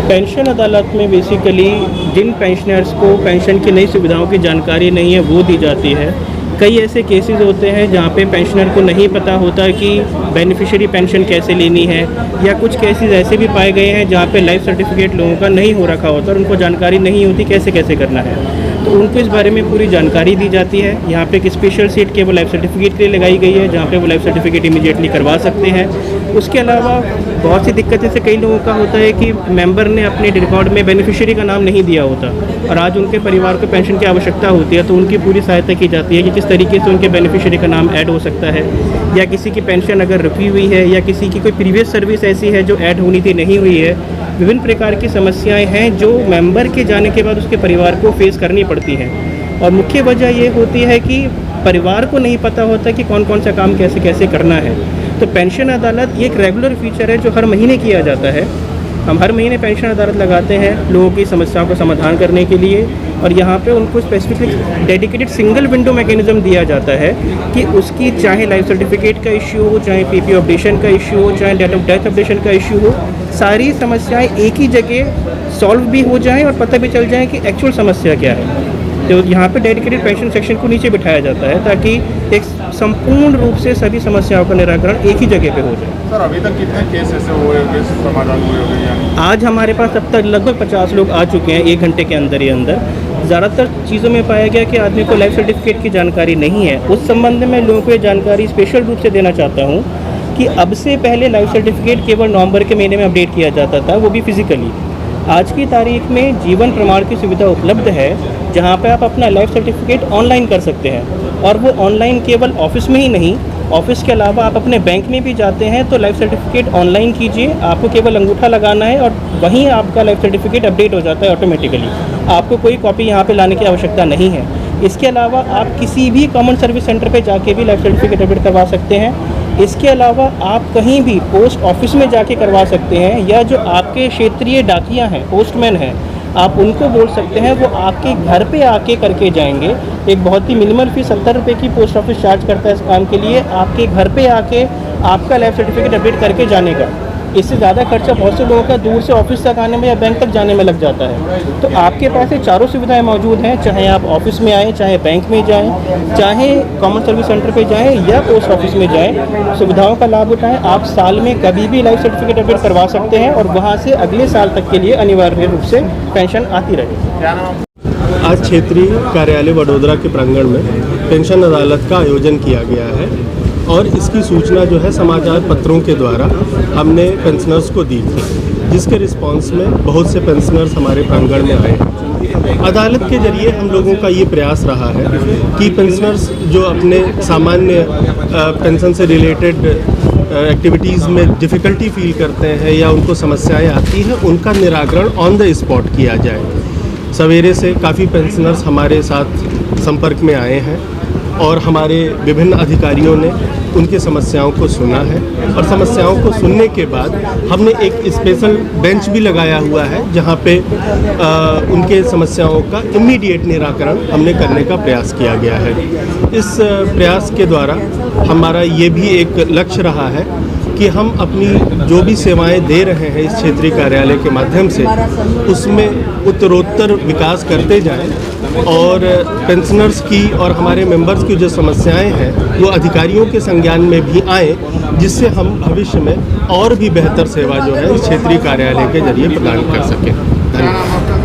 Pension अदालत में basically जिन pensioners को पेंशन की नई सुविधाओं की जानकारी नहीं है वो दी जाती है। कई ऐसे केसेस होते हैं जहाँ पे पेंशनर को नहीं पता होता कि बेनिफिशियरी पेंशन कैसे लेनी है, या कुछ केसेस ऐसे भी पाए गए हैं जहाँ पे लाइफ सर्टिफिकेट लोगों का नहीं हो रखा होता और उनको जानकारी नहीं होती कैसे कैसे करना है। तो उनको इस बारे में पूरी जानकारी दी जाती है। यहाँ पे एक स्पेशल सीट केवल लाइफ सर्टिफिकेट के लिए लगाई गई है, जहाँ पे वो लाइफ सर्टिफिकेट इमीडिएटली करवा सकते हैं। उसके अलावा बहुत सी दिक्कतें से कई लोगों का होता है कि मेंबर ने अपने रिकॉर्ड में बेनिफिशियरी का नाम नहीं दिया होता और आज उनके परिवार को पेंशन की आवश्यकता होती है, तो उनकी पूरी सहायता की जाती है कि किस तरीके से उनके बेनिफिशियरी का नाम ऐड हो सकता है, या किसी की पेंशन अगर रुकी हुई है या किसी की कोई प्रीवियस सर्विस ऐसी है जो ऐड होनी थी नहीं हुई है। विभिन्न प्रकार की समस्याएं हैं जो मेंबर के जाने के बाद उसके परिवार को फेस करनी पड़ती हैं, और मुख्य वजह ये होती है कि परिवार को नहीं पता होता कि कौन कौन सा काम कैसे कैसे करना है। तो पेंशन अदालत ये एक रेगुलर फीचर है जो हर महीने किया जाता है। हम हर महीने पेंशन अदालत लगाते हैं लोगों की समस्याओं का समाधान करने के लिए, और यहाँ पे उनको specific dedicated single window mechanism दिया जाता है कि उसकी चाहे लाइफ सर्टिफिकेट का इश्यू हो, चाहे पीपी अपडेशन का इश्यू हो, चाहे डेट ऑफ डेथ अपडेशन का इश्यू हो, सारी समस्याएं एक ही जगह सॉल्व भी हो जाएं और पता भी चल जाए कि एक्चुअल समस्या क्या है। तो यहाँ पे डेडिकेटेड पेंशन सेक्शन को नीचे बिठाया जाता है ताकि एक संपूर्ण रूप से सभी समस्याओं का निराकरण एक ही जगह पे हो जाए। सर अभी तक कितने केस ऐसे हुए होंगे, समाधान हुए होंगे? आज हमारे पास अब तक लगभग 50 लोग आ चुके हैं 1 घंटे के अंदर ही अंदर। ज़्यादातर चीज़ों में पाया गया कि आदमी को लाइफ सर्टिफिकेट की जानकारी नहीं है। उस संबंध में लोगों को ये जानकारी स्पेशल रूप से देना चाहता हूँ कि अब से पहले लाइफ सर्टिफिकेट केवल नवंबर के महीने में अपडेट किया जाता था, वो भी फिजिकली। आज की तारीख में जीवन प्रमाण की सुविधा उपलब्ध है जहां पे आप अपना लाइफ सर्टिफिकेट ऑनलाइन कर सकते हैं, और वो ऑनलाइन केवल ऑफिस में ही नहीं, ऑफिस के अलावा आप अपने बैंक में भी जाते हैं तो लाइफ सर्टिफिकेट ऑनलाइन कीजिए, आपको केवल अंगूठा लगाना है और वहीं आपका लाइफ सर्टिफिकेट अपडेट हो जाता है ऑटोमेटिकली। आपको कोई कॉपी यहाँ पे लाने की आवश्यकता नहीं है। इसके अलावा आप किसी भी कॉमन सर्विस सेंटर पे जाके भी लाइफ सर्टिफिकेट अपडेट करवा सकते हैं। इसके अलावा आप कहीं भी पोस्ट ऑफिस में जाके करवा सकते हैं, या जो आपके क्षेत्रीय डाकिया हैं, पोस्टमैन हैं, आप उनको बोल सकते हैं, वो आपके घर पे आके करके जाएंगे। एक बहुत ही मिनिमल फीस 70 रुपये की पोस्ट ऑफिस चार्ज करता है इस काम के लिए, आपके घर पे आके आपका लाइफ सर्टिफिकेट अपडेट करके जाने का। इससे ज़्यादा खर्चा बहुत से लोगों का दूर से ऑफिस तक आने में या बैंक तक जाने में लग जाता है। तो आपके पास ये चारों सुविधाएं मौजूद हैं, चाहे आप ऑफिस में आएँ, चाहे बैंक में जाएं, चाहे कॉमन सर्विस सेंटर पे जाएं या पोस्ट ऑफिस में जाएं, सुविधाओं का लाभ उठाएं। आप साल में कभी भी लाइफ सर्टिफिकेट अपडेट करवा सकते हैं और वहाँ से अगले साल तक के लिए अनिवार्य रूप से पेंशन आती रहे। आज क्षेत्रीय कार्यालय वडोदरा के प्रांगण में पेंशन अदालत का आयोजन किया गया है, और इसकी सूचना जो है समाचार पत्रों के द्वारा हमने पेंशनर्स को दी थी, जिसके रिस्पांस में बहुत से पेंशनर्स हमारे प्रांगण में आए। अदालत के जरिए हम लोगों का ये प्रयास रहा है कि पेंशनर्स जो अपने सामान्य पेंशन से रिलेटेड एक्टिविटीज़ में डिफ़िकल्टी फील करते हैं या उनको समस्याएं आती हैं, उनका निराकरण ऑन द स्पॉट किया जाए। सवेरे से काफ़ी पेंशनर्स हमारे साथ संपर्क में आए हैं और हमारे विभिन्न अधिकारियों ने उनकी समस्याओं को सुना है, और समस्याओं को सुनने के बाद हमने एक स्पेशल बेंच भी लगाया हुआ है जहां पे उनके समस्याओं का इमीडिएट निराकरण हमने करने का प्रयास किया गया है। इस प्रयास के द्वारा हमारा ये भी एक लक्ष्य रहा है कि हम अपनी जो भी सेवाएं दे रहे हैं इस क्षेत्रीय कार्यालय के माध्यम से, उसमें उत्तरोत्तर विकास करते जाएं और पेंशनर्स की और हमारे मेंबर्स की जो समस्याएं हैं वो अधिकारियों के संज्ञान में भी आएँ, जिससे हम भविष्य में और भी बेहतर सेवा जो है इस क्षेत्रीय कार्यालय के जरिए प्रदान कर सकें। धन्यवाद।